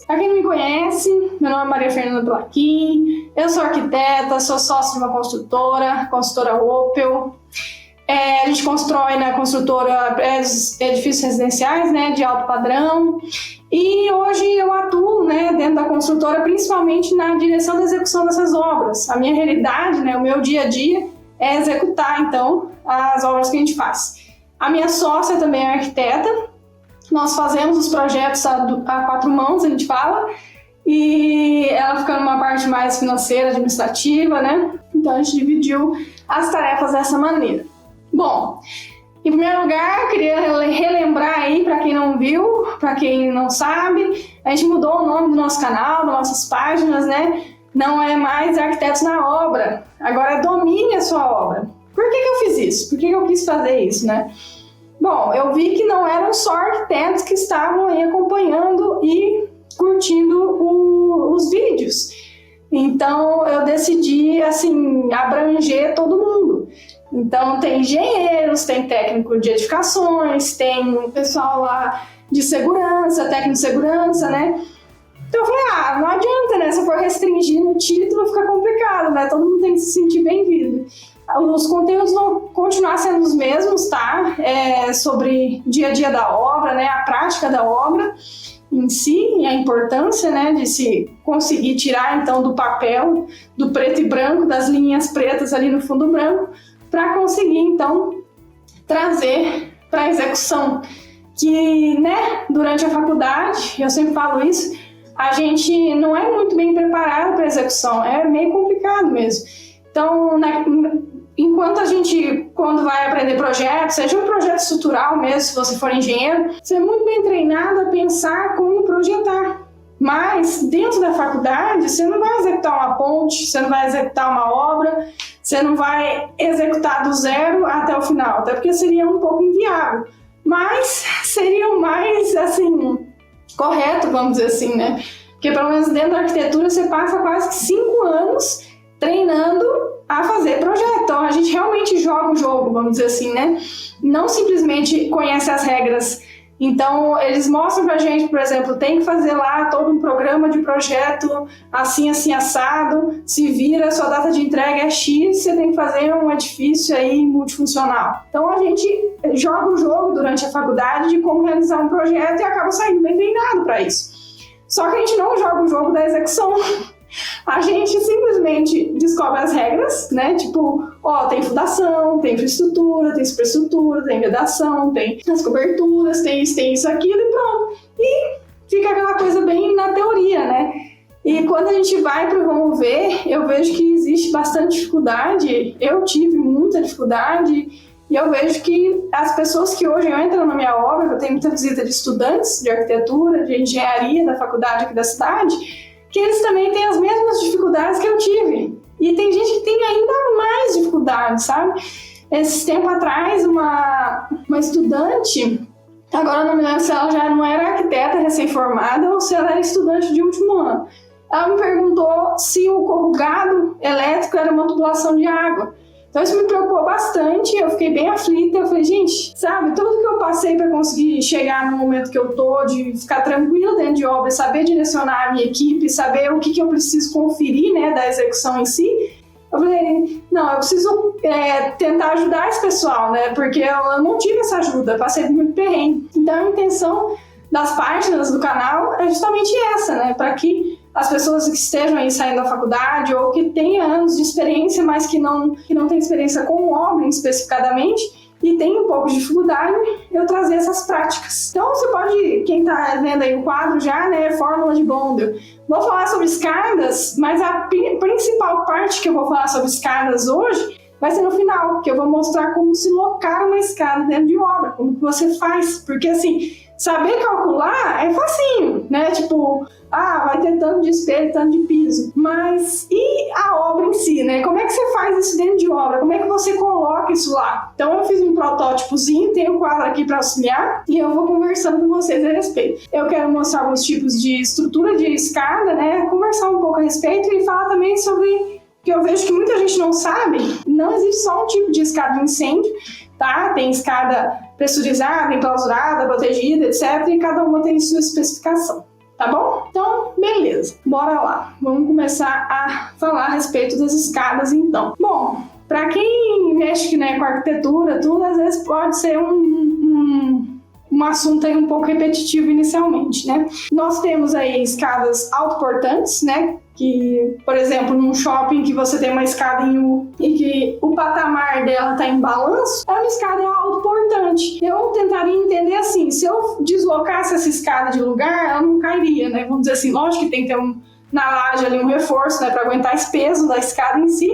Para quem não me conhece, meu nome é Maria Fernanda Plaquin, eu sou arquiteta, sou sócia de uma construtora Opel. A gente constrói na construtora edifícios residenciais, né, de alto padrão. E hoje eu atuo, né, dentro da construtora, principalmente na direção da execução dessas obras. A minha realidade, né, o meu dia a dia é executar, então, as obras que a gente faz. A minha sócia também é arquiteta. Nós fazemos os projetos a quatro mãos, a gente fala, e ela fica numa parte mais financeira, administrativa, né? Então a gente dividiu as tarefas dessa maneira. Bom, em primeiro lugar, eu queria relembrar aí, para quem não viu, para quem não sabe, a gente mudou o nome do nosso canal, das nossas páginas, né? Não é mais Arquitetos na Obra, agora é Domine a Sua Obra. Por que eu fiz isso? Por que eu quis fazer isso, né? Bom, eu vi que não eram só arquitetos que estavam aí acompanhando e curtindo os vídeos. Então, eu decidi, assim, abranger todo mundo. Então, tem engenheiros, tem técnico de edificações, tem pessoal lá de segurança, técnico de segurança, né? Então, eu falei, não adianta, né? Se for restringir no título, fica complicado, né? Todo mundo tem que se sentir bem-vindo. Os conteúdos vão continuar sendo os mesmos, tá? Sobre dia a dia da obra, né? A prática da obra em si e a importância, né, de se conseguir tirar, então, do papel, do preto e branco, das linhas pretas ali no fundo branco, para conseguir, então, trazer para a execução. Que, né, durante a faculdade, eu sempre falo isso, a gente não é muito bem preparado para a execução, é meio complicado mesmo. Então, enquanto a gente, quando vai aprender projetos, seja um projeto estrutural mesmo, se você for engenheiro, você é muito bem treinado a pensar como projetar. Mas, dentro da faculdade, você não vai executar uma ponte, você não vai executar uma obra, você não vai executar do zero até o final, até porque seria um pouco inviável. Mas seria o mais, assim, correto, vamos dizer assim, né? Porque, pelo menos dentro da arquitetura, você passa quase que 5 anos treinando a fazer projeto. Então, a gente realmente joga o jogo, vamos dizer assim, né? Não simplesmente conhece as regras. Então, eles mostram pra gente, por exemplo, tem que fazer lá todo um programa de projeto assim, assim, assado, se vira, sua data de entrega é X, você tem que fazer um edifício aí multifuncional. Então, a gente joga o jogo durante a faculdade de como realizar um projeto e acaba saindo bem treinado para isso. Só que a gente não joga o jogo da execução. A gente simplesmente descobre as regras, né? Tipo, tem fundação, tem infraestrutura, tem superestrutura, tem vedação, tem as coberturas, tem isso, aquilo e pronto. E fica aquela coisa bem na teoria, né? E quando a gente vai para o vamos ver, eu vejo que existe bastante dificuldade. Eu tive muita dificuldade e eu vejo que as pessoas que hoje entram na minha obra, eu tenho muita visita de estudantes de arquitetura, de engenharia da faculdade aqui da cidade, que eles também têm as mesmas dificuldades que eu tive. E tem gente que tem ainda mais dificuldades, sabe? Esse tempo atrás, uma estudante, agora não me lembro se ela já não era arquiteta recém-formada ou se ela era estudante de último ano. Ela me perguntou se o corrugado elétrico era uma tubulação de água. Então isso me preocupou bastante, eu fiquei bem aflita, eu falei, gente, sabe, tudo que eu passei para conseguir chegar no momento que eu tô, de ficar tranquila dentro de obra, saber direcionar a minha equipe, saber o que eu preciso conferir, né, da execução em si, eu falei, não, eu preciso tentar ajudar esse pessoal, né, porque eu não tive essa ajuda, passei muito perrengue. Então a intenção das páginas do canal é justamente essa, né, para que as pessoas que estejam aí saindo da faculdade ou que tenham anos de experiência, mas que não têm experiência com obra especificadamente e tem um pouco de dificuldade, eu trazer essas práticas. Então você pode, quem está vendo aí o quadro já, né, Fórmula de Bondel. Vou falar sobre escadas, mas a principal parte que eu vou falar sobre escadas hoje vai ser no final, que eu vou mostrar como se locar uma escada dentro de obra, como que você faz, porque assim, saber calcular é facinho, né? Tipo, vai ter tanto de espelho, tanto de piso. Mas e a obra em si, né? Como é que você faz isso dentro de obra? Como é que você coloca isso lá? Então eu fiz um protótipozinho, tem um quadro aqui para auxiliar e eu vou conversando com vocês a respeito. Eu quero mostrar alguns tipos de estrutura de escada, né? Conversar um pouco a respeito e falar também sobre que eu vejo que muita gente não sabe, não existe só um tipo de escada de incêndio, tá? Tem escada pressurizada, enclausurada, protegida, etc. E cada uma tem sua especificação, tá? tá bom? Então, beleza, bora lá. Vamos começar a falar a respeito das escadas, então. Bom, para quem mexe, né, com arquitetura, tudo, às vezes pode ser um assunto aí um pouco repetitivo inicialmente, né? Nós temos aí escadas autoportantes, né? Que, por exemplo, num shopping que você tem uma escada em U e que o patamar dela está em balanço, é uma escada autoportante. Eu tentaria entender assim, se eu deslocasse essa escada de lugar, ela não cairia, né? Vamos dizer assim, lógico que tem que ter na laje ali um reforço, né, para aguentar esse peso da escada em si,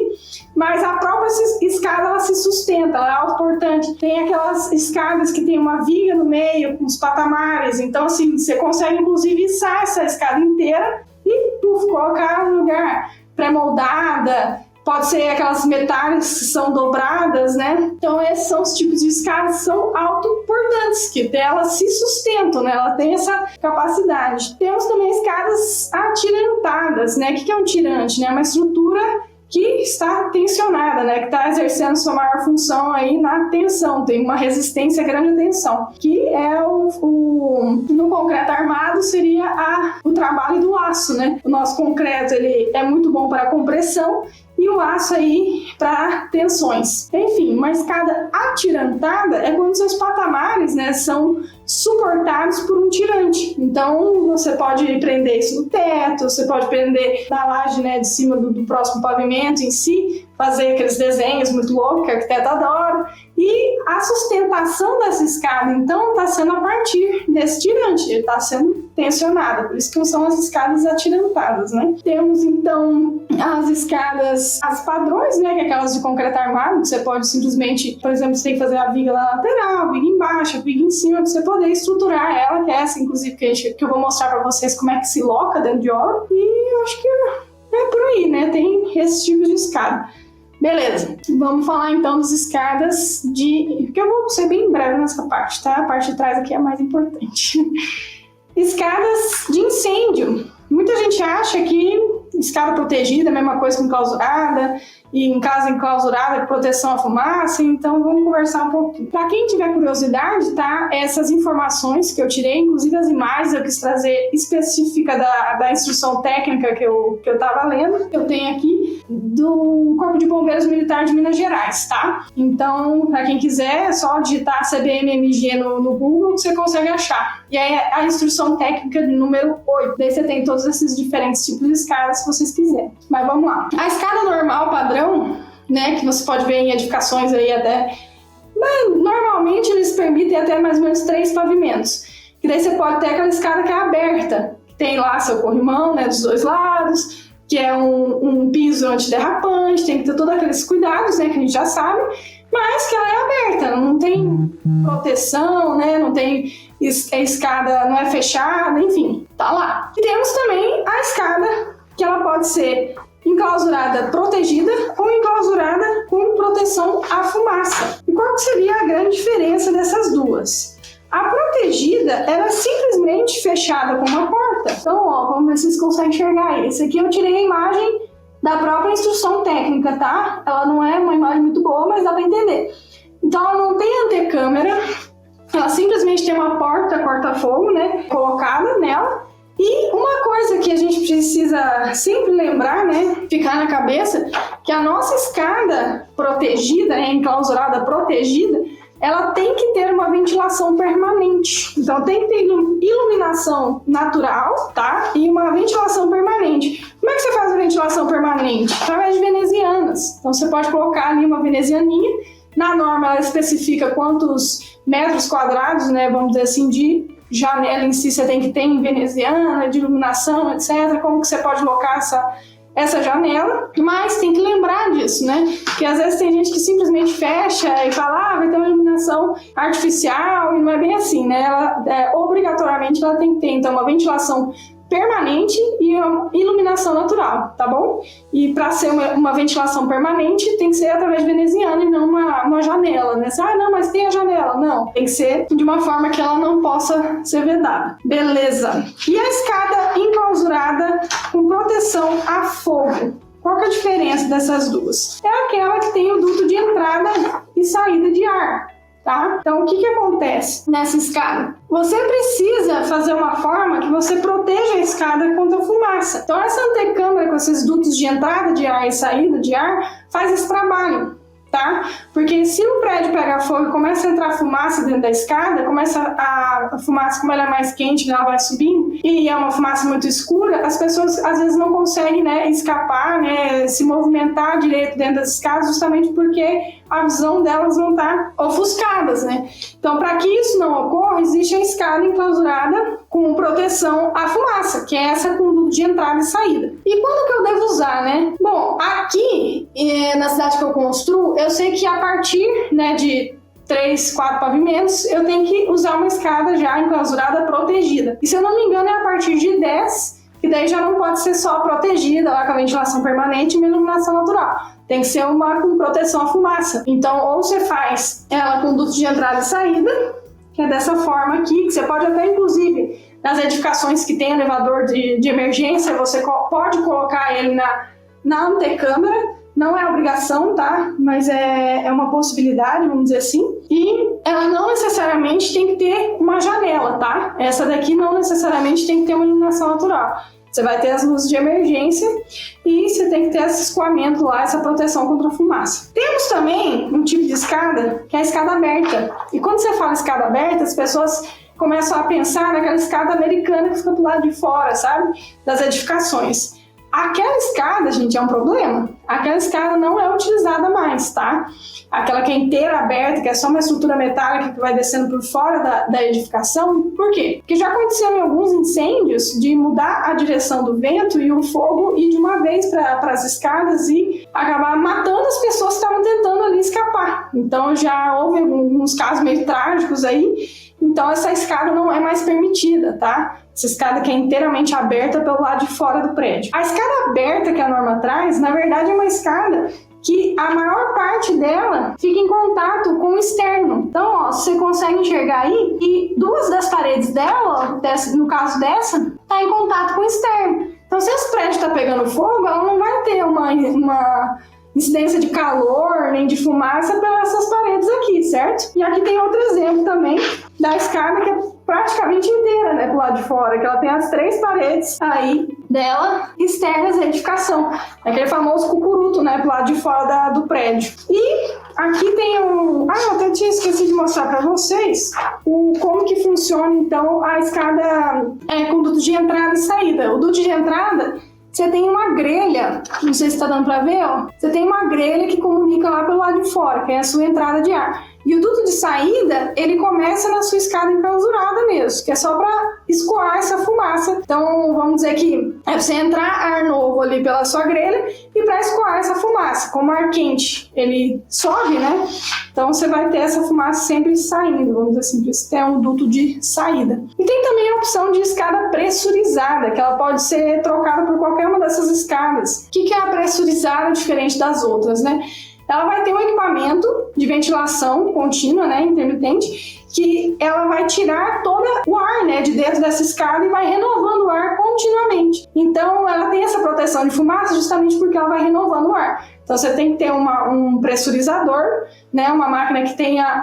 mas a própria escada ela se sustenta, ela é autoportante. Tem aquelas escadas que tem uma viga no meio com os patamares, então assim, você consegue inclusive içar essa escada inteira e colocar no lugar pré-moldada. Pode ser aquelas metálicas que são dobradas, né? Então esses são os tipos de escadas que são autoportantes, que elas se sustentam, né? Ela tem essa capacidade. Temos também escadas atirantadas, né? O que é um tirante? Né? É uma estrutura que está tensionada, né? Que está exercendo sua maior função aí na tensão, tem uma resistência grande à tensão, que é no concreto armado seria o trabalho do aço, né? O nosso concreto ele é muito bom para compressão e o aço aí para tensões. Enfim, uma escada atirantada é quando seus patamares, né, são suportados por um tirante. Então, você pode prender isso no teto, você pode prender na laje, né, de cima do próximo pavimento em si, fazer aqueles desenhos muito loucos que o arquiteto adora. E a sustentação dessa escada, então, está sendo a partir desse tirante, ele está sendo tensionado, por isso que são as escadas atirantadas, né? Temos, então, as escadas, as padrões, né, que é aquelas de concreto armado, que você pode simplesmente, por exemplo, você tem que fazer a viga lá lateral, a viga embaixo, a viga em cima, para você poder estruturar ela, que é essa, inclusive, que eu vou mostrar para vocês como é que se loca dentro de obra, e eu acho que é por aí, né? Tem esse tipo de escada. Beleza, vamos falar então das escadas porque eu vou ser bem breve nessa parte, tá? A parte de trás aqui é a mais importante. Escadas de incêndio. Muita gente acha que escada protegida é a mesma coisa que enclausurada, e em casa enclausurada, proteção à fumaça, então vamos conversar um pouquinho. Para quem tiver curiosidade, tá? Essas informações que eu tirei, inclusive as imagens, eu quis trazer específica da instrução técnica que eu estava lendo, eu tenho aqui, do Corpo de Bombeiros Militar de Minas Gerais, tá? Então, para quem quiser, é só digitar CBMMG no Google que você consegue achar. E aí a instrução técnica número 8. Daí você tem todos esses diferentes tipos de escadas, se vocês quiserem. Mas vamos lá. A escada normal, padrão, né, que você pode ver em edificações aí até... Mas, normalmente eles permitem até mais ou menos 3 pavimentos. Que daí você pode ter aquela escada que é aberta. Tem lá seu corrimão, né, dos 2 lados, que é um piso antiderrapante, tem que ter todos aqueles cuidados, né, que a gente já sabe, mas que ela é aberta, não tem proteção, né, não tem escada, não é fechada, enfim, tá lá. E temos também a escada, que ela pode ser enclausurada protegida ou enclausurada com proteção à fumaça. E qual que seria a grande diferença dessas duas? A protegida, ela é simplesmente fechada com uma porta. Então, ó, vamos ver se vocês conseguem enxergar aí. Esse aqui eu tirei a imagem da própria instrução técnica, tá? Ela não é uma imagem muito boa, mas dá pra entender. Então, ela não tem antecâmera, ela simplesmente tem uma porta corta-fogo, né, colocada nela. E uma coisa que a gente precisa sempre lembrar, né, ficar na cabeça, que a nossa escada protegida, né, enclausurada protegida, ela tem que ter uma ventilação permanente. Então tem que ter iluminação natural, tá? E uma ventilação permanente. Como é que você faz a ventilação permanente? Através de venezianas. Então você pode colocar ali uma venezianinha. Na norma ela especifica quantos metros quadrados, né, vamos dizer assim, de janela em si você tem que ter em veneziana, de iluminação, etc. Como que você pode colocar essa janela, mas tem que lembrar disso, né? Porque às vezes tem gente que simplesmente fecha e fala, vai ter uma iluminação artificial, e não é bem assim, né? Obrigatoriamente ela tem que ter, então, uma ventilação permanente e uma iluminação natural, tá bom? E para ser uma ventilação permanente tem que ser através de veneziana e não uma janela, né? Não, mas tem a janela. Não, tem que ser de uma forma que ela não possa ser vedada. Beleza. E a escada enclausurada com proteção a fogo? Qual que é a diferença dessas duas? É aquela que tem o duto de entrada e saída de ar. tá? Então, o que acontece nessa escada? Você precisa fazer uma forma que você proteja a escada contra a fumaça. Então, essa antecâmara com esses dutos de entrada de ar e saída de ar faz esse trabalho, tá? Porque se o prédio pega fogo e começa a entrar fumaça dentro da escada, começa a fumaça, como ela é mais quente, ela vai subindo, e é uma fumaça muito escura, as pessoas às vezes não conseguem, né, escapar, né, se movimentar direito dentro das escadas, justamente porque a visão delas não está ofuscadas, né? Então, para que isso não ocorra, existe a escada enclausurada com proteção à fumaça, que é essa conduta de entrada e saída. E quando que eu devo usar, né? Bom, aqui na cidade que eu construo, eu sei que a partir, né, de 3, 4 pavimentos, eu tenho que usar uma escada já enclausurada protegida. E se eu não me engano, é a partir de 10, que daí já não pode ser só protegida lá com a ventilação permanente e uma iluminação natural. Tem que ser uma com proteção à fumaça. Então, ou você faz ela com duto de entrada e saída, que é dessa forma aqui, que você pode até, inclusive, nas edificações que tem elevador de emergência, você pode colocar ele na antecâmara. Não é obrigação, tá? Mas é uma possibilidade, vamos dizer assim. E ela não necessariamente tem que ter uma janela, tá? Essa daqui não necessariamente tem que ter uma iluminação natural. Você vai ter as luzes de emergência e você tem que ter esse escoamento lá, essa proteção contra a fumaça. Temos também um tipo de escada, que é a escada aberta. E quando você fala escada aberta, as pessoas começam a pensar naquela escada americana que fica do lado de fora, sabe? Das edificações. Aquela escada, gente, é um problema. Aquela escada não é utilizada mais, tá? Aquela que é inteira aberta, que é só uma estrutura metálica que vai descendo por fora da edificação. Por quê? Porque já aconteceu em alguns incêndios de mudar a direção do vento e o fogo ir de uma vez para as escadas e acabar matando as pessoas que estavam tentando ali escapar. Então já houve alguns casos meio trágicos aí. Então essa escada não é mais permitida, tá? Essa escada que é inteiramente aberta pelo lado de fora do prédio. A escada aberta que a norma traz, na verdade é uma escada que a maior parte dela fica em contato com o externo. Então, ó, você consegue enxergar aí e 2 das paredes dela, no caso dessa, tá em contato com o externo. Então, se esse prédio está pegando fogo, ela não vai ter uma incidência de calor, nem de fumaça pelas essas paredes aqui, certo? E aqui tem outro exemplo também da escada que é praticamente inteira, né, pro lado de fora, que ela tem as 3 paredes aí dela externas à edificação. Aquele famoso cucuruto, né, pro lado de fora do prédio. E aqui tem eu até tinha esquecido de mostrar para vocês como que funciona, então, a escada com duto de entrada e saída. O duto de entrada, você tem uma grelha, não sei se está dando para ver, ó. Você tem uma grelha que comunica lá pelo lado de fora, que é a sua entrada de ar. E o duto de saída, ele começa na sua escada enclausurada mesmo, que é só para escoar essa fumaça. Então, vamos dizer que é para você entrar ar novo ali pela sua grelha e para escoar essa fumaça. Como ar quente, ele sobe, né? Então, você vai ter essa fumaça sempre saindo, vamos dizer assim, isso é um duto de saída. E tem também a opção de escada pressurizada, que ela pode ser trocada por qualquer uma dessas escadas. O que é a pressurizada diferente das outras, né? Ela vai ter um equipamento de ventilação contínua, né, intermitente, que ela vai tirar todo o ar, né, de dentro dessa escada e vai renovando o ar continuamente. Então, ela tem essa proteção de fumaça justamente porque ela vai renovando o ar. Então, você tem que ter um pressurizador, né, uma máquina que tenha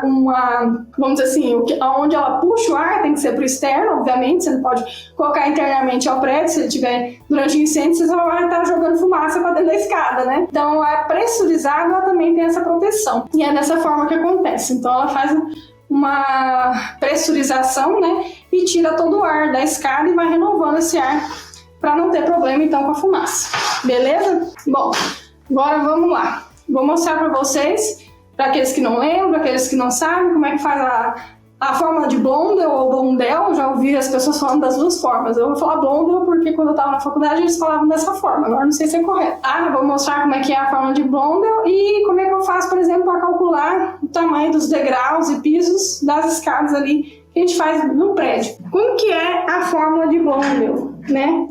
vamos dizer assim, onde ela puxa o ar tem que ser para o externo, obviamente, você não pode colocar internamente ao prédio, se ele tiver durante o incêndio, você só vai estar jogando fumaça para dentro da escada, né? Então, a pressurizada ela também tem essa proteção. E é dessa forma que acontece. Então, ela faz uma pressurização, né, e tira todo o ar da escada e vai renovando esse ar para não ter problema, então, com a fumaça. Beleza? Bom, agora vamos lá. Vou mostrar para vocês, para aqueles que não lembram, aqueles que não sabem, como é que faz a fórmula de Blondel ou Blondel. Já ouvi as pessoas falando das 2 formas. Eu vou falar Blondel porque quando eu estava na faculdade eles falavam dessa forma. Agora não sei se é correto. Eu vou mostrar como é que é a fórmula de Blondel e como é que eu faço, por exemplo, para calcular o tamanho dos degraus e pisos das escadas ali que a gente faz no prédio. Como que é a fórmula de Blondel, né?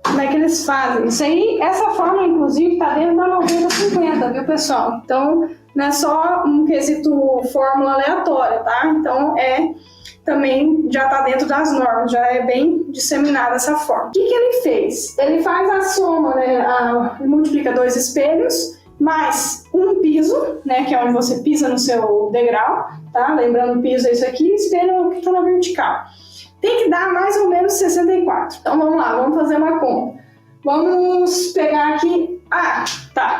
Como é que eles fazem? Isso aí, essa fórmula, inclusive, está dentro da 9050, viu, pessoal? Então, não é só um quesito fórmula aleatória, tá? Então, também já está dentro das normas, já é bem disseminada essa forma. O que ele fez? Ele faz a soma, né? Ele multiplica 2 espelhos mais um piso, né, que é onde você pisa no seu degrau, tá? Lembrando, o piso é isso aqui, espelho é o que está na vertical. Tem que dar mais ou menos 64. Então vamos lá, vamos fazer uma conta. Vamos pegar aqui,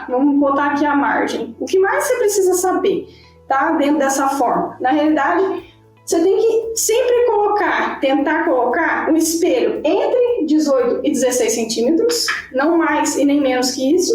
vamos botar aqui a margem. O que mais você precisa saber, tá? Dentro dessa forma. Na realidade, você tem que sempre tentar colocar um espelho entre 18 e 16 centímetros, não mais e nem menos que isso.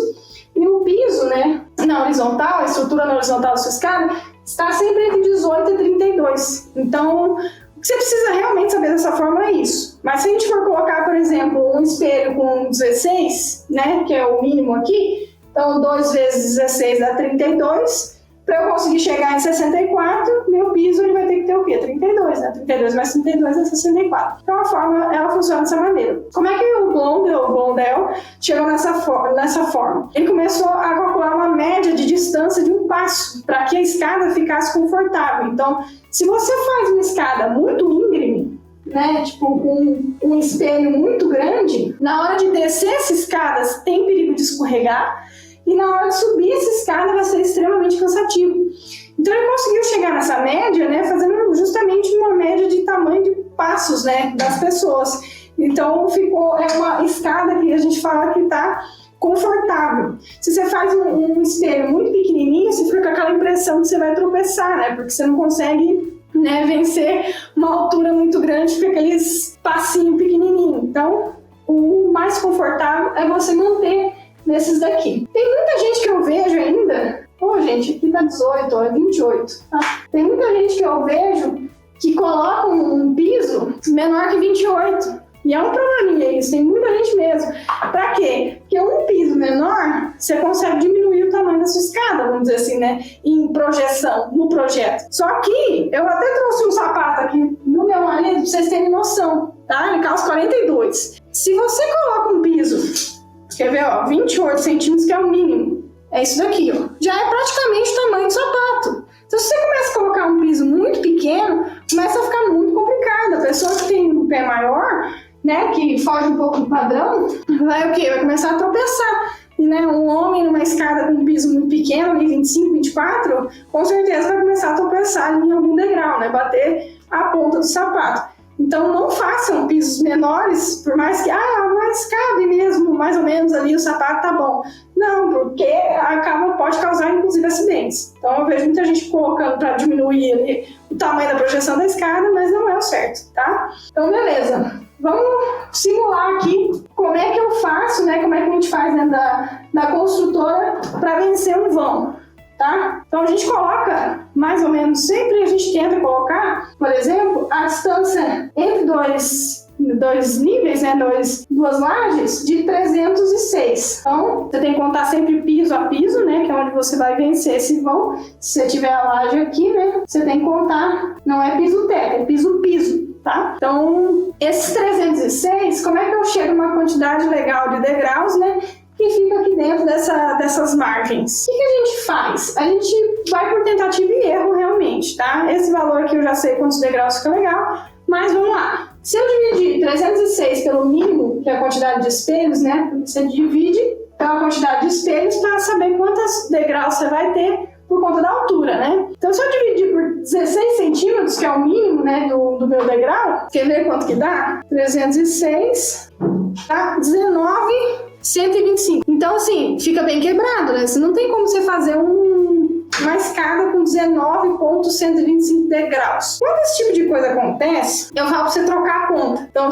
E o piso, né, na horizontal, a estrutura na horizontal da sua escada, está sempre entre 18 e 32. Então, o que você precisa realmente saber dessa forma é isso. Mas se a gente for colocar, por exemplo, um espelho com 16, né, que é o mínimo aqui, então 2 vezes 16 dá 32. Para eu conseguir chegar em 64, meu piso ele vai ter que ter o quê? 32, né? 32 mais 32 é 64. Então a forma, ela funciona dessa maneira. Como é que o Blondel chegou nessa forma? Ele começou a calcular uma média de distância de um passo, para que a escada ficasse confortável. Então, se você faz uma escada muito íngreme, né, tipo com um espelho muito grande, na hora de descer essa escada tem perigo de escorregar, e na hora de subir essa escada vai ser extremamente cansativo. Então ele conseguiu chegar nessa média, né, fazendo justamente uma média de tamanho de passos, né, das pessoas. Então é uma escada que a gente fala que está confortável. Se você faz um espelho muito pequenininho, você fica com aquela impressão que você vai tropeçar, né, porque você não consegue, né, vencer uma altura muito grande, fica aqueles passinhos pequenininhos. Então o mais confortável é você manter nesses daqui. Tem muita gente que eu vejo ainda, gente, aqui tá 18, é 28, tá? Tem muita gente que eu vejo que coloca um piso menor que 28. E é um probleminha isso, tem muita gente mesmo. Pra quê? Porque um piso menor, você consegue diminuir o tamanho da sua escada, vamos dizer assim, né? Em projeção, no projeto. Só que eu até trouxe um sapato aqui no meu marido, pra vocês terem noção, tá? Ele calça 42. Se você coloca um piso, quer ver, 28 centímetros, que é o mínimo. É isso daqui, Já é praticamente o tamanho do sapato. Então, se você começa a colocar um piso muito pequeno, começa a ficar muito complicado. A pessoa que tem um pé maior, né, que foge um pouco do padrão, vai o quê? Vai começar a tropeçar. E, né, um homem numa escada com um piso muito pequeno, ali 25, 24, com certeza vai começar a tropeçar ali em algum degrau, né, bater a ponta do sapato. Então não façam pisos menores, por mais que, mas cabe mesmo, mais ou menos ali o sapato tá bom. Não, porque pode causar inclusive acidentes. Então eu vejo muita gente colocando para diminuir ali o tamanho da projeção da escada, mas não é o certo, tá? Então beleza, vamos simular aqui como é que eu faço, né? Como é que a gente faz dentro da construtora para vencer um vão. Tá? Então a gente coloca, mais ou menos, sempre a gente tenta colocar, por exemplo, a distância entre dois níveis, né, duas lajes, de 306. Então você tem que contar sempre piso a piso, né, que é onde você vai vencer esse vão. Se você tiver a laje aqui, né, você tem que contar, não é piso teto, é piso, tá? Então esses 306, como é que eu chego a uma quantidade legal de degraus, né, que fica aqui dentro dessas margens? O que a gente faz? A gente vai por tentativa e erro realmente, tá? Esse valor aqui eu já sei quantos degraus fica legal, mas vamos lá. Se eu dividir 306 pelo mínimo, que é a quantidade de espelhos, né? Você divide pela quantidade de espelhos para saber quantos degraus você vai ter por conta da altura, né? Então, se eu dividir por 16 centímetros, que é o mínimo, né, do meu degrau, quer ver quanto que dá? 306, tá? 19,125. Então, assim, fica bem quebrado, né? Você não tem como você fazer uma escada com 19,125 degraus. Quando esse tipo de coisa acontece, eu falo pra você trocar a conta. Então,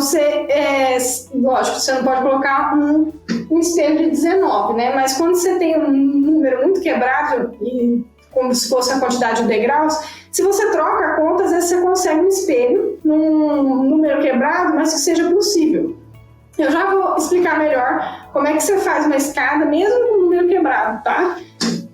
lógico, você não pode colocar um espelho de 19, né? Mas quando você tem um número muito quebrado, e como se fosse a quantidade de degraus, se você troca a conta, às vezes você consegue um espelho num número quebrado, mas que seja possível. Eu já vou explicar melhor como é que você faz uma escada mesmo com o número quebrado, tá?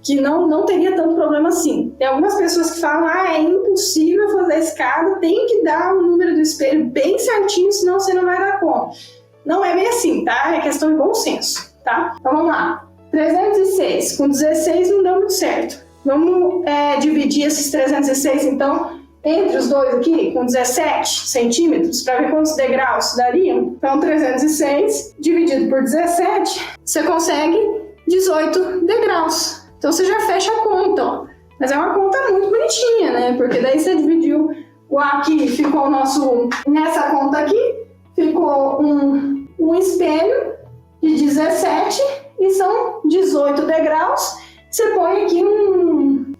Que não teria tanto problema assim. Tem algumas pessoas que falam, é impossível fazer a escada, tem que dar o número do espelho bem certinho, senão você não vai dar conta. Não é bem assim, tá? É questão de bom senso, tá? Então vamos lá. 306 com 16 não deu muito certo. Vamos dividir esses 306, então, entre os dois aqui, com 17 centímetros, para ver quantos degraus dariam. Então, 306 dividido por 17, você consegue 18 degraus. Então você já fecha a conta, ó. Mas é uma conta muito bonitinha, né? Porque daí você dividiu aqui, ficou o nosso... Nessa conta aqui, ficou um espelho de 17 e são 18 degraus. Você põe aqui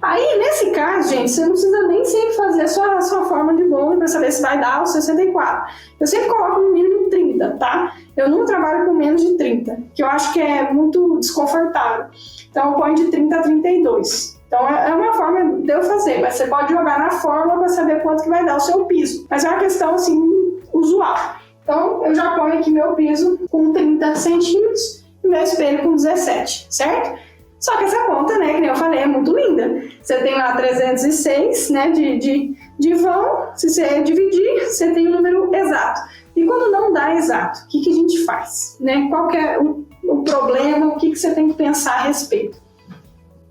Aí, nesse caso, gente, você não precisa nem sempre fazer a sua forma de bolo para saber se vai dar os 64. Eu sempre coloco no mínimo 30, tá? Eu não trabalho com menos de 30, que eu acho que é muito desconfortável. Então, eu ponho de 30 a 32. Então, é uma forma de eu fazer, mas você pode jogar na fórmula para saber quanto que vai dar o seu piso. Mas é uma questão, assim, usual. Então, eu já ponho aqui meu piso com 30 centímetros e meu espelho com 17, certo? Só que essa conta, né, que nem eu falei, é muito linda. Você tem lá 306, né, de vão. Se você dividir, você tem o número exato. E quando não dá exato, o que a gente faz? Né? Qual que é o problema? O que você tem que pensar a respeito?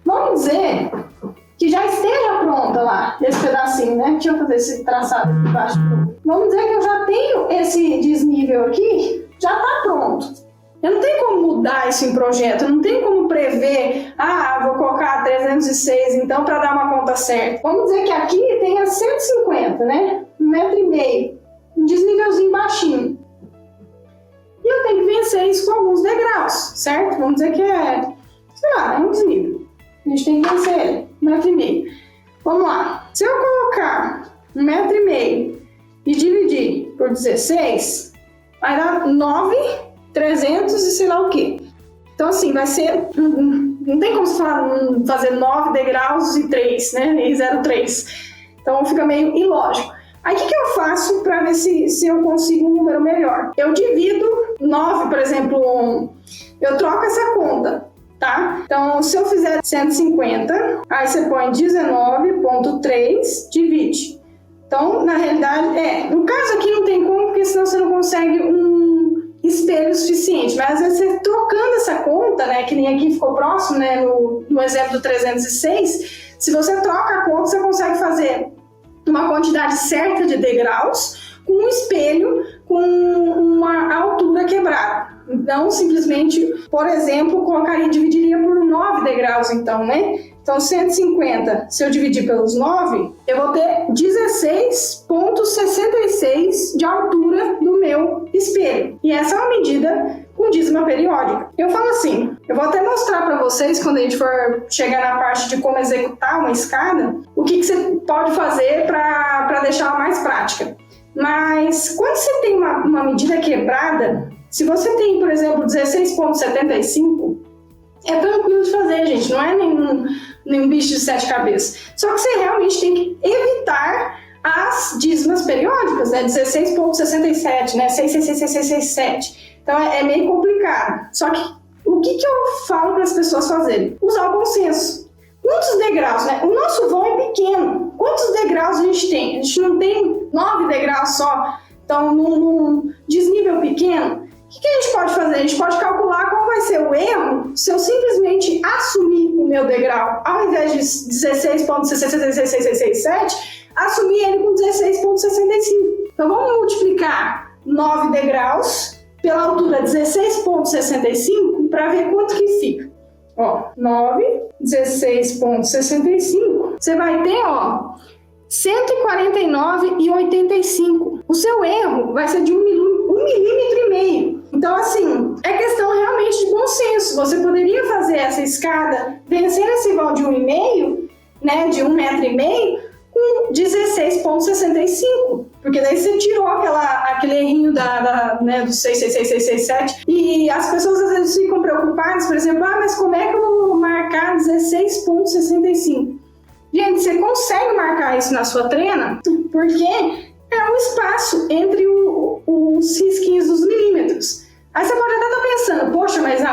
Vamos dizer que já esteja pronta lá, esse pedacinho, né? Deixa eu fazer esse traçado aqui embaixo. Vamos dizer que eu já tenho esse desnível aqui, já está pronto. Eu não tenho como mudar isso em projeto, eu não tenho como prever, vou colocar 306 então para dar uma conta certa. Vamos dizer que aqui tenha 150, né? 1,5 m, um desnívelzinho baixinho. E eu tenho que vencer isso com alguns degraus, certo? Vamos dizer que é um desnível. A gente tem que vencer ele, 1,5 m. Vamos lá. Se eu colocar 1,5 m e dividir por 16, vai dar 9,300 e sei lá o quê. Então, assim, vai ser... Não tem como você fazer 9 degraus e 3, né? E 0,3. Então, fica meio ilógico. Aí, o que eu faço para ver se eu consigo um número melhor? Eu divido 9, por exemplo, eu troco essa conta, tá? Então, se eu fizer 150, aí você põe 19,3, divide. Então, na realidade, no caso aqui não tem como, porque senão você não consegue um espelho suficiente. Mas às vezes você trocando essa conta, né, que nem aqui ficou próximo, né, no exemplo do 306, se você troca a conta, você consegue fazer uma quantidade certa de degraus com um espelho com uma altura quebrada. Não simplesmente, por exemplo, dividiria por 9 degraus, então, né? Então, 150, se eu dividir pelos 9, eu vou ter 16,66 de altura do meu espelho. E essa é uma medida com dízima periódica. Eu falo assim, eu vou até mostrar para vocês, quando a gente for chegar na parte de como executar uma escada, o que você pode fazer para deixar ela mais prática. Mas, quando você tem uma medida quebrada, se você tem, por exemplo, 16,75, é tranquilo de fazer, gente. Não é nenhum bicho de 7 cabeças. Só que você realmente tem que evitar as dízimas periódicas, né? 16,67, né? 66667. Então, é meio complicado. Só que, o que eu falo para as pessoas fazerem? Usar o bom senso. Quantos degraus, né? O nosso vão é pequeno. Quantos degraus a gente tem? A gente não tem 9 degraus só. Então, num desnível pequeno, o que a gente pode fazer? A gente pode calcular qual vai ser o erro se eu simplesmente assumir o meu degrau, ao invés de 16,6667, assumir ele com 16,65. Então, vamos multiplicar 9 degraus pela altura 16,65 para ver quanto que fica. Ó, 9, 16,65. Você vai ter, 149,85. O seu erro vai ser de 1,5 milímetro. Então, assim, é questão realmente de bom senso. Você poderia fazer essa escada vencendo esse vão de 1,5, né, de 1,5 m, com 16,65. Porque daí você tirou aquele errinho né, do 66667. E as pessoas às vezes ficam preocupadas, por exemplo, mas como é que eu vou marcar 16,65? Gente, você consegue marcar isso na sua trena porque é um espaço entre os risquinhos dos milímetros. Aí você pode até estar pensando, poxa, mas o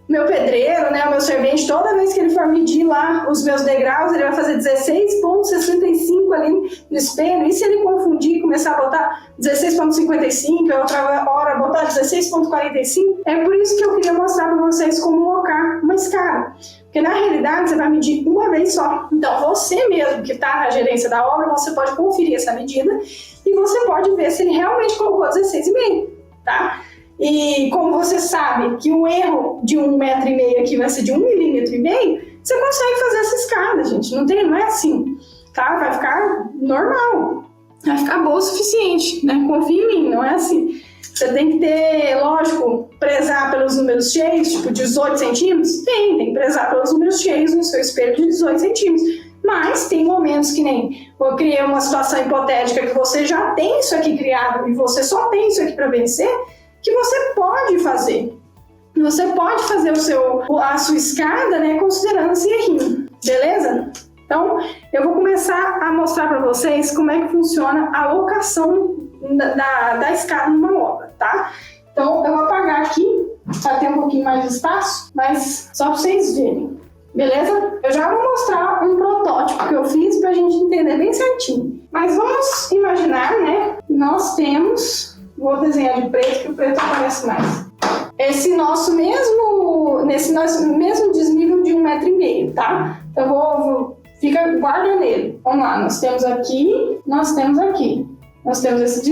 meu pedreiro, né, o meu servente, toda vez que ele for medir lá os meus degraus, ele vai fazer 16,65 ali no espelho. E se ele confundir e começar a botar 16,55 e outra hora botar 16,45? É por isso que eu queria mostrar para vocês como colocar uma escada. Porque na realidade você vai medir uma vez só. Então você mesmo que está na gerência da obra, você pode conferir essa medida e você pode ver se ele realmente colocou 16,5, tá? E como você sabe que o erro de 1,5 m aqui vai ser de 1,5 1,5 mm, você consegue fazer essa escada, gente. Não é assim, tá? Vai ficar normal. Vai ficar boa o suficiente, né? Confia em mim, não é assim. Você tem que ter, lógico, prezar pelos números cheios, tipo 18 centímetros? Tem que prezar pelos números cheios no seu espelho de 18 centímetros. Mas tem momentos que nem eu criei uma situação hipotética que você já tem isso aqui criado e você só tem isso aqui para vencer, que você pode fazer. Você pode fazer a sua escada, né, considerando esse errinho, beleza? Então, eu vou começar a mostrar para vocês como é que funciona a locação da escada numa obra, tá? Então, eu vou apagar aqui para ter um pouquinho mais de espaço, mas só para vocês verem, beleza? Eu já vou mostrar um protótipo que eu fiz para a gente entender bem certinho. Mas vamos imaginar, né? Nós temos, vou desenhar de preto, que o preto aparece mais. Nesse nosso mesmo desnível de 1,5 m, tá? Então, guarda nele. Vamos lá, nós temos aqui. Nós temos esse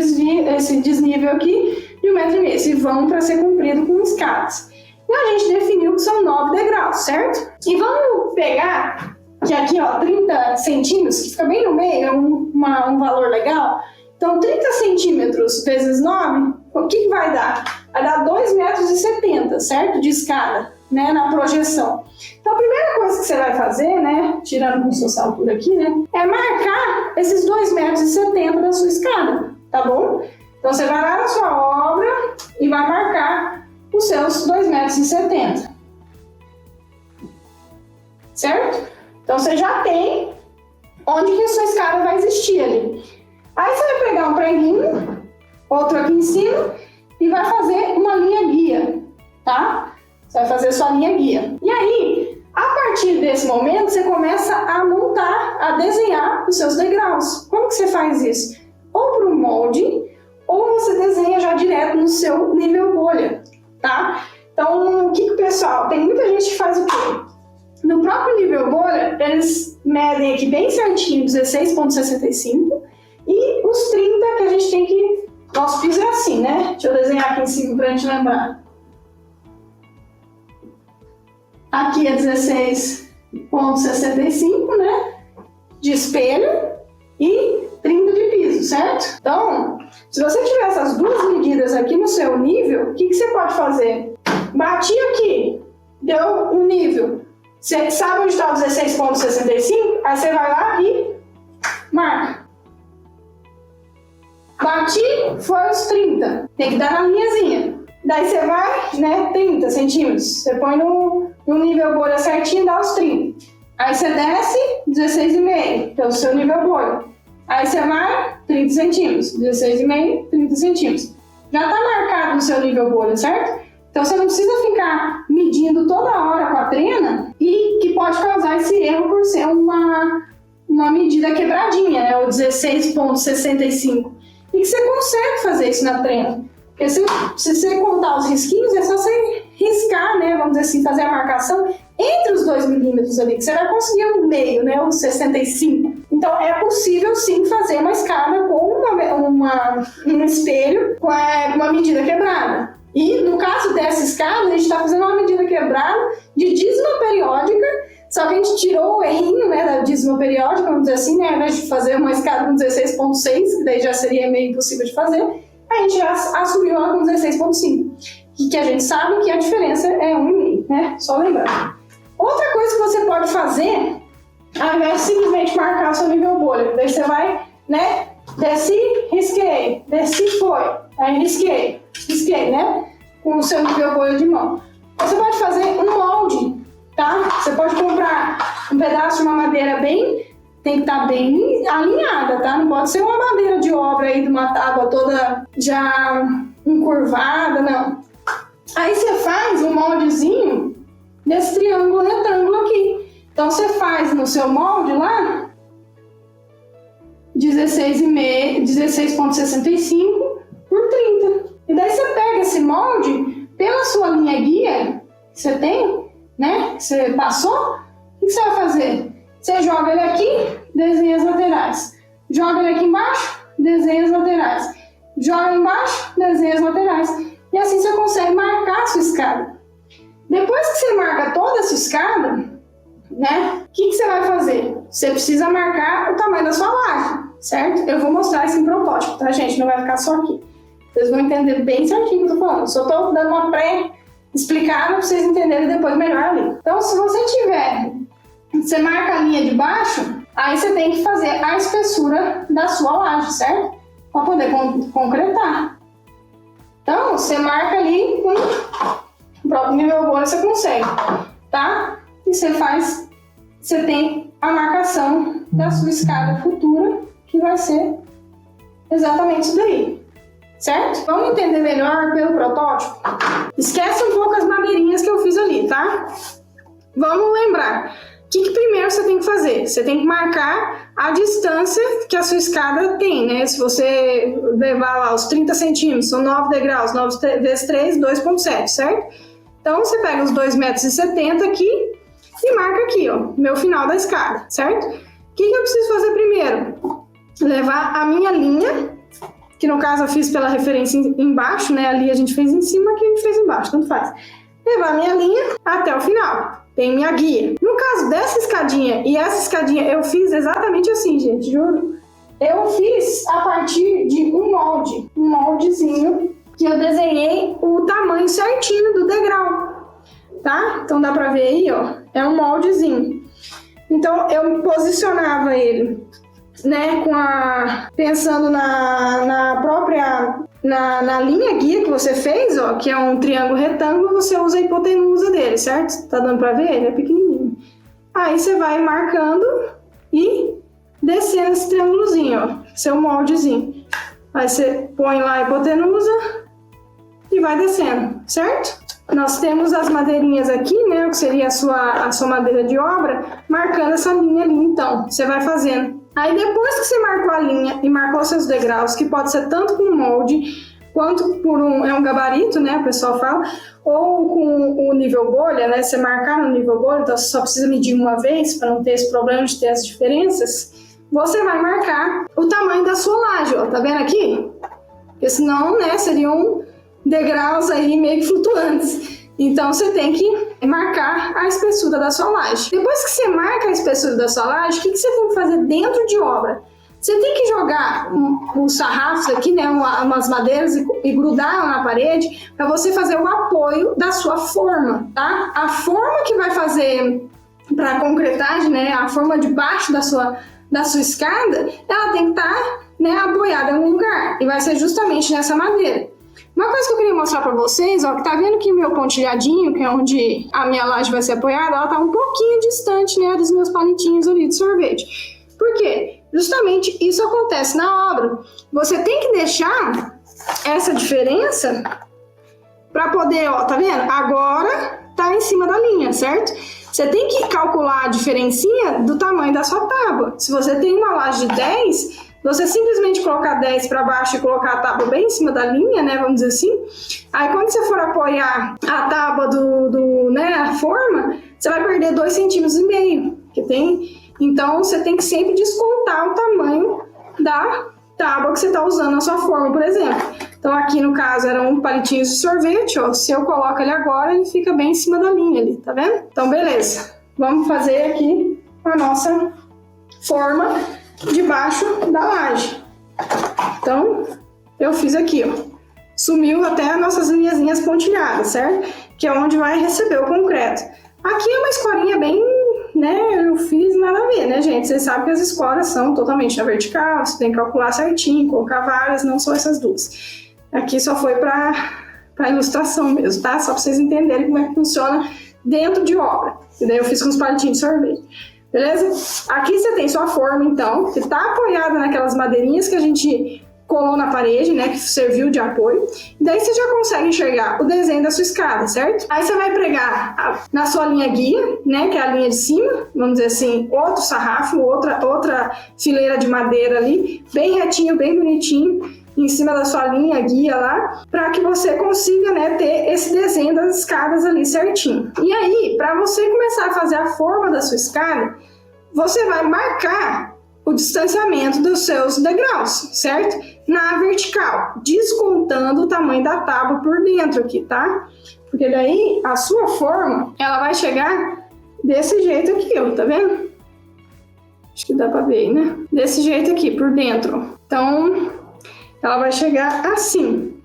desnível aqui de 1,5 m. Esse vão para ser cumprido com escadas. E a gente definiu que são 9 degraus, certo? E vamos pegar, que aqui, ó, 30 centímetros, que fica bem no meio, é um valor legal. Então, 30 centímetros vezes 9, o que vai dar? Vai dar 2,70 m, certo? De escada, né? Na projeção. Então, a primeira coisa que você vai fazer, né? Tirando com sua altura aqui, né? É marcar esses 2,70 m da sua escada, tá bom? Então, você vai lá na sua obra e vai marcar os seus 2,70 m. Certo? Então, você já tem onde que a sua escada vai existir ali. Aí, você vai pegar um preguinho, outro aqui em cima, e vai fazer uma linha guia, tá? Você vai fazer sua linha guia. E aí, a partir desse momento, você começa a montar, a desenhar os seus degraus. Como que você faz isso? Ou para um molde, ou você desenha já direto no seu nível bolha, tá? Então, o que o pessoal... Tem muita gente que faz o quê? No próprio nível bolha, eles medem aqui bem certinho 16,65 e os 30 que a gente tem que... Nosso piso é assim, né? Deixa eu desenhar aqui em cima pra gente lembrar. Aqui é 16,65, né? De espelho e 30 de piso, certo? Então, se você tiver essas duas medidas aqui no seu nível, o que você pode fazer? Bati aqui, deu um nível. Você sabe onde está o 16,65? Aí você vai lá e marca. Bati, foi os 30. Tem que dar na linhazinha. Daí você vai, né, 30 centímetros. Você põe no nível bolha certinho, dá os 30. Aí você desce, 16,5, pelo seu nível bolha. Aí você vai, 30 centímetros. 16,5, 30 centímetros. Já está marcado no seu nível bolha, certo? Então você não precisa ficar medindo toda hora com a trena e que pode causar esse erro por ser uma medida quebradinha, né, o 16,65. E que você consegue fazer isso na trena. Porque se você contar os risquinhos, é só você riscar, né, vamos dizer assim, fazer a marcação entre os 2 milímetros ali, que você vai conseguir o meio, né, os 65. Então, é possível sim fazer uma escada com um espelho com uma medida quebrada. E no caso dessa escada, a gente está fazendo uma medida quebrada de dízima periódica, só que a gente tirou o errinho, né, da dízima periódica, vamos dizer assim, né, ao invés de fazer uma escada com 16,6, que daí já seria meio impossível de fazer, a gente já assumiu ela com 16,5. E que a gente sabe que a diferença é 1,5, né, só lembrando. Outra coisa que você pode fazer, ao invés de simplesmente marcar o seu nível bolha, daí você vai, né, desci, risquei, desci, foi, aí risquei, né, com o seu nível bolha de mão. Você pode fazer um molde, tá? Você pode comprar um pedaço de uma madeira tem que estar bem alinhada, tá? Não pode ser uma madeira de obra aí de uma tábua toda já encurvada, não. Aí você faz um moldezinho desse triângulo retângulo aqui. Então você faz no seu molde lá 16,65 por 30. E daí você pega esse molde pela sua linha guia que você tem, né? Que você passou, o que você vai fazer? Você joga ele aqui, desenha as laterais. Joga ele aqui embaixo, desenha as laterais. Joga embaixo, desenha as laterais. E assim você consegue marcar a sua escada. Depois que você marca toda essa escada, né? O que você vai fazer? Você precisa marcar o tamanho da sua laje, certo? Eu vou mostrar isso em protótipo, tá, gente? Não vai ficar só aqui. Vocês vão entender bem certinho o que eu tô falando. Só tô dando uma pré-explicada pra vocês entenderem depois melhor ali. Então, se você marca a linha de baixo, aí você tem que fazer a espessura da sua laje, certo? Para poder concretar. Então, você marca ali com o próprio nível bolha, você consegue, tá? E você tem a marcação da sua escada futura, que vai ser exatamente isso daí, certo? Vamos entender melhor pelo protótipo? Esquece um pouco as madeirinhas que eu fiz ali, tá? Vamos lembrar. O que primeiro você tem que fazer? Você tem que marcar a distância que a sua escada tem, né? Se você levar lá os 30 centímetros, são 9 degraus, 9 vezes 3, 2,7, certo? Então, você pega os 2,70 m aqui e marca aqui, ó, meu final da escada, certo? O que eu preciso fazer primeiro? Levar a minha linha, que no caso eu fiz pela referência embaixo, né? Ali a gente fez em cima, aqui a gente fez embaixo, tanto faz. Levar a minha linha até o final. Tem minha guia. No caso dessa escadinha e essa escadinha, eu fiz exatamente assim, gente, juro. Eu fiz a partir de um moldezinho, que eu desenhei o tamanho certinho do degrau, tá? Então dá pra ver aí, ó, é um moldezinho. Então eu posicionava ele, né, pensando na própria linha guia que você fez, ó, que é um triângulo retângulo, você usa a hipotenusa dele, certo? Tá dando pra ver? Ele é pequenininho. Aí você vai marcando e descendo esse triângulozinho, ó, seu moldezinho. Aí você põe lá a hipotenusa e vai descendo, certo? Nós temos as madeirinhas aqui, né, que seria a sua madeira de obra, marcando essa linha ali, então. Você vai fazendo. Aí depois que você marcou a linha e marcou seus degraus, que pode ser tanto com um molde, quanto por um gabarito, né, o pessoal fala, ou com o nível bolha, né, você marcar no nível bolha, então você só precisa medir uma vez, para não ter esse problema de ter as diferenças, você vai marcar o tamanho da sua laje, ó, tá vendo aqui? Porque senão, né, seriam degraus aí meio que flutuantes. Então, você tem que marcar a espessura da sua laje. Depois que você marca a espessura da sua laje, o que você tem que fazer dentro de obra? Você tem que jogar uns sarrafos aqui, né, umas madeiras e grudar na parede para você fazer o apoio da sua forma, tá? A forma que vai fazer para concretagem, né, a forma de baixo da sua escada, ela tem que estar, né, apoiada em algum lugar. E vai ser justamente nessa madeira. Uma coisa que eu queria mostrar pra vocês, ó, que tá vendo que meu pontilhadinho, que é onde a minha laje vai ser apoiada, ela tá um pouquinho distante, né, dos meus palitinhos ali de sorvete. Por quê? Justamente isso acontece na obra. Você tem que deixar essa diferença pra poder, ó, tá vendo? Agora tá em cima da linha, certo? Você tem que calcular a diferencinha do tamanho da sua tábua. Se você tem uma laje de 10... você simplesmente colocar 10 para baixo e colocar a tábua bem em cima da linha, né, vamos dizer assim. Aí quando você for apoiar a tábua né, a forma, você vai perder 2,5 cm, que tem. Então você tem que sempre descontar o tamanho da tábua que você está usando na sua forma, por exemplo. Então aqui no caso era um palitinho de sorvete, ó. Se eu coloco ele agora, ele fica bem em cima da linha ali, tá vendo? Então beleza. Vamos fazer aqui a nossa forma debaixo da laje. Então, eu fiz aqui, ó. Sumiu até as nossas linhazinhas pontilhadas, certo? Que é onde vai receber o concreto. Aqui é uma escorinha bem, né? Eu fiz nada a ver, né, gente? Vocês sabem que as escoras são totalmente na vertical, você tem que calcular certinho, colocar várias, não só essas duas. Aqui só foi para ilustração mesmo, tá? Só para vocês entenderem como é que funciona dentro de obra. E daí eu fiz com os palitinhos de sorvete. Beleza? Aqui você tem sua forma, então, que está apoiada naquelas madeirinhas que a gente colou na parede, né, que serviu de apoio. E daí você já consegue enxergar o desenho da sua escada, certo? Aí você vai pregar na sua linha guia, né, que é a linha de cima, vamos dizer assim, outro sarrafo, outra fileira de madeira ali, bem retinho, bem bonitinho, em cima da sua linha guia lá, para que você consiga, né, ter esse desenho das escadas ali certinho. E aí, para você começar a fazer a forma da sua escada, você vai marcar o distanciamento dos seus degraus, certo? Na vertical, descontando o tamanho da tábua por dentro aqui, tá? Porque daí a sua forma, ela vai chegar desse jeito aqui, ó, tá vendo? Acho que dá pra ver aí, né? Desse jeito aqui, por dentro. Então, ela vai chegar assim,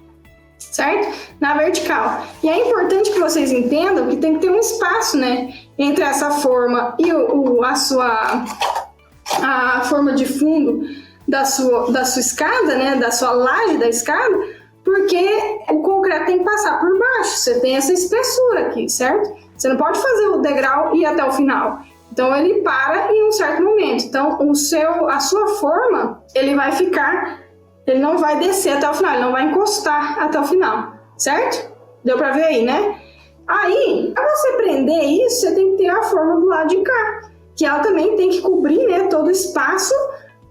certo? Na vertical. E é importante que vocês entendam que tem que ter um espaço, né? Entre essa forma e a forma de fundo da sua escada, né? Da sua laje da escada, porque o concreto tem que passar por baixo. Você tem essa espessura aqui, certo? Você não pode fazer o degrau e ir até o final. Então, ele para em um certo momento. Então, a sua forma, ele vai ficar... Ele não vai descer até o final, ele não vai encostar até o final, certo? Deu pra ver aí, né? Aí, para você prender isso, você tem que ter a forma do lado de cá, que ela também tem que cobrir, né, todo o espaço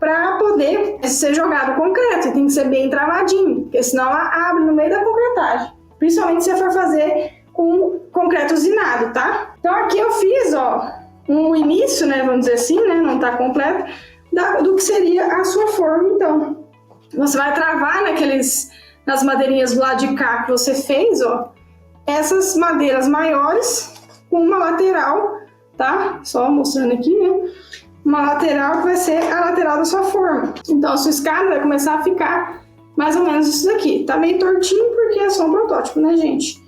para poder ser jogado concreto. Tem que ser bem travadinho, porque senão ela abre no meio da concretagem. Principalmente se você for fazer com concreto usinado, tá? Então aqui eu fiz, ó, um início, né, vamos dizer assim, né, não tá completo, do que seria a sua forma, então. Você vai travar nas madeirinhas do lado de cá que você fez, ó, essas madeiras maiores com uma lateral, tá? Só mostrando aqui, né? Uma lateral que vai ser a lateral da sua forma. Então, a sua escada vai começar a ficar mais ou menos isso daqui. Tá meio tortinho porque é só um protótipo, né, gente?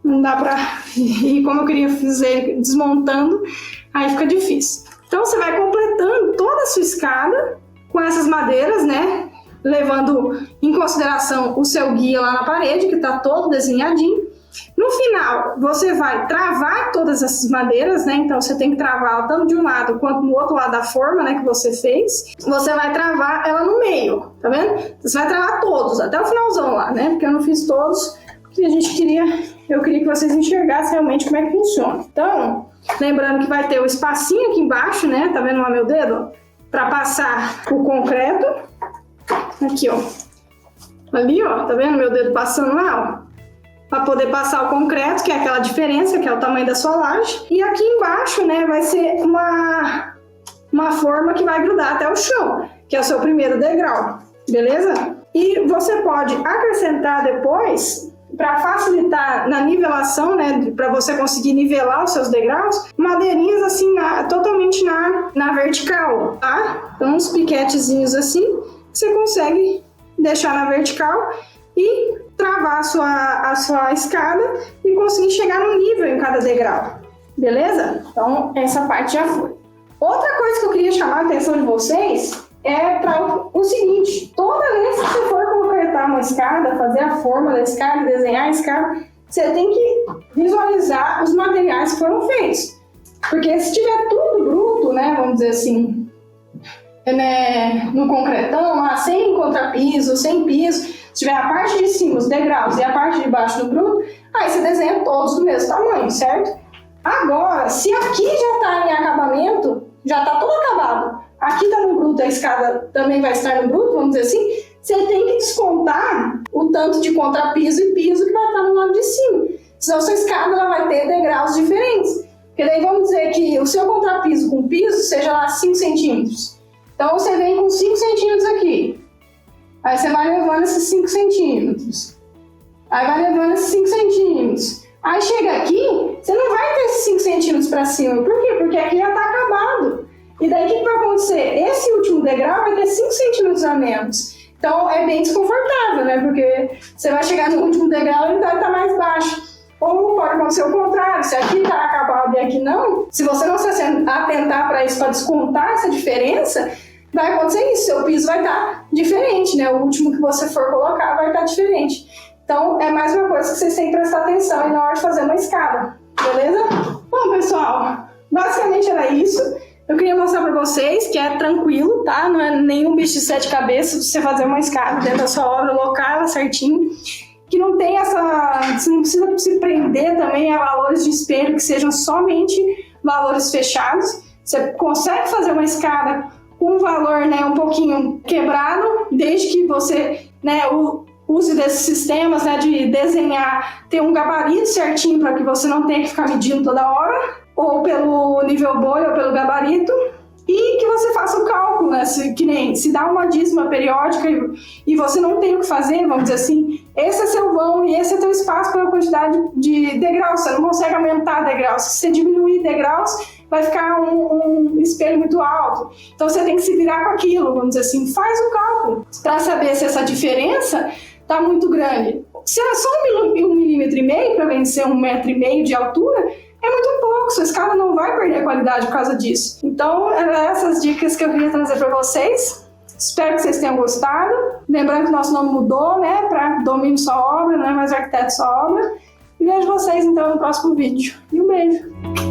Não dá pra... E como eu queria fazer desmontando, aí fica difícil. Então, você vai completando toda a sua escada com essas madeiras, né? Levando em consideração o seu guia lá na parede, que está todo desenhadinho. No final, você vai travar todas essas madeiras, né? Então, você tem que travar tanto de um lado quanto no outro lado da forma, né, que você fez. Você vai travar ela no meio, tá vendo? Você vai travar todos, até o finalzão lá, né? Porque eu não fiz todos, porque eu queria que vocês enxergassem realmente como é que funciona. Então, lembrando que vai ter o espacinho aqui embaixo, né? Tá vendo lá meu dedo? Para passar o concreto. Aqui, ó. Ali, ó, tá vendo meu dedo passando lá, ó? Para poder passar o concreto, que é aquela diferença, que é o tamanho da sua laje. E aqui embaixo, né, vai ser uma forma que vai grudar até o chão, que é o seu primeiro degrau, beleza? E você pode acrescentar depois, para facilitar na nivelação, né, para você conseguir nivelar os seus degraus, madeirinhas assim, totalmente na vertical, tá? Então, uns piquetezinhos assim, você consegue deixar na vertical e travar a sua escada e conseguir chegar no nível em cada degrau, beleza? Então, essa parte já foi. Outra coisa que eu queria chamar a atenção de vocês é para o seguinte: toda vez que você for concretar uma escada, fazer a forma da escada, desenhar a escada, você tem que visualizar os materiais que foram feitos. Porque se tiver tudo bruto, né, vamos dizer assim, né, no concretão, lá, sem contrapiso, sem piso, se tiver a parte de cima, os degraus, e a parte de baixo do bruto, aí você desenha todos do mesmo tamanho, certo? Agora, se aqui já está em acabamento, já está tudo acabado, aqui está no bruto, a escada também vai estar no bruto, vamos dizer assim, você tem que descontar o tanto de contrapiso e piso que vai estar no lado de cima. Senão, sua escada ela vai ter degraus diferentes. Porque daí vamos dizer que o seu contrapiso com piso seja lá 5 centímetros. Então, você vem com 5 centímetros aqui. Aí você vai levando esses 5 centímetros. Aí vai levando esses 5 centímetros. Aí chega aqui, você não vai ter esses 5 centímetros para cima. Por quê? Porque aqui já está acabado. E daí o que vai acontecer? Esse último degrau vai ter 5 centímetros a menos. Então é bem desconfortável, né? Porque você vai chegar no último degrau e vai estar mais baixo. Ou pode acontecer o contrário, se aqui está acabado e aqui não, se você não se atentar para isso, para descontar essa diferença, vai acontecer isso, seu piso vai estar diferente, né? O último que você for colocar vai estar diferente. Então, é mais uma coisa que vocês têm que prestar atenção aí na hora de fazer uma escada, beleza? Bom, pessoal, basicamente era isso. Eu queria mostrar para vocês que é tranquilo, tá? Não é nenhum bicho de 7 cabeças você fazer uma escada dentro da sua obra, alocar ela certinho. Que não tem essa... Você não precisa se prender também a valores de espelho que sejam somente valores fechados. Você consegue fazer uma escada com um valor, né, um pouquinho quebrado, desde que você, né, use desses sistemas, né, de desenhar, ter um gabarito certinho para que você não tenha que ficar medindo toda hora, ou pelo nível bolha ou pelo gabarito, e que você faça o cálculo, né, que nem se dá uma dízima periódica e você não tem o que fazer, vamos dizer assim, esse é seu vão e esse é teu espaço pela quantidade de degraus. Você não consegue aumentar degraus. Se você diminuir degraus, vai ficar um espelho muito alto. Então você tem que se virar com aquilo, vamos dizer assim. Faz o cálculo para saber se essa diferença está muito grande. Se é só 1,5 milímetro para vencer 1,5 metro de altura, é muito pouco. Sua escada não vai perder a qualidade por causa disso. Então, essas dicas que eu queria trazer para vocês. Espero que vocês tenham gostado. Lembrando que o nosso nome mudou, né, para Domínio Sua Obra, não é mais Arquiteto Sua Obra. E vejo vocês então no próximo vídeo. E um beijo!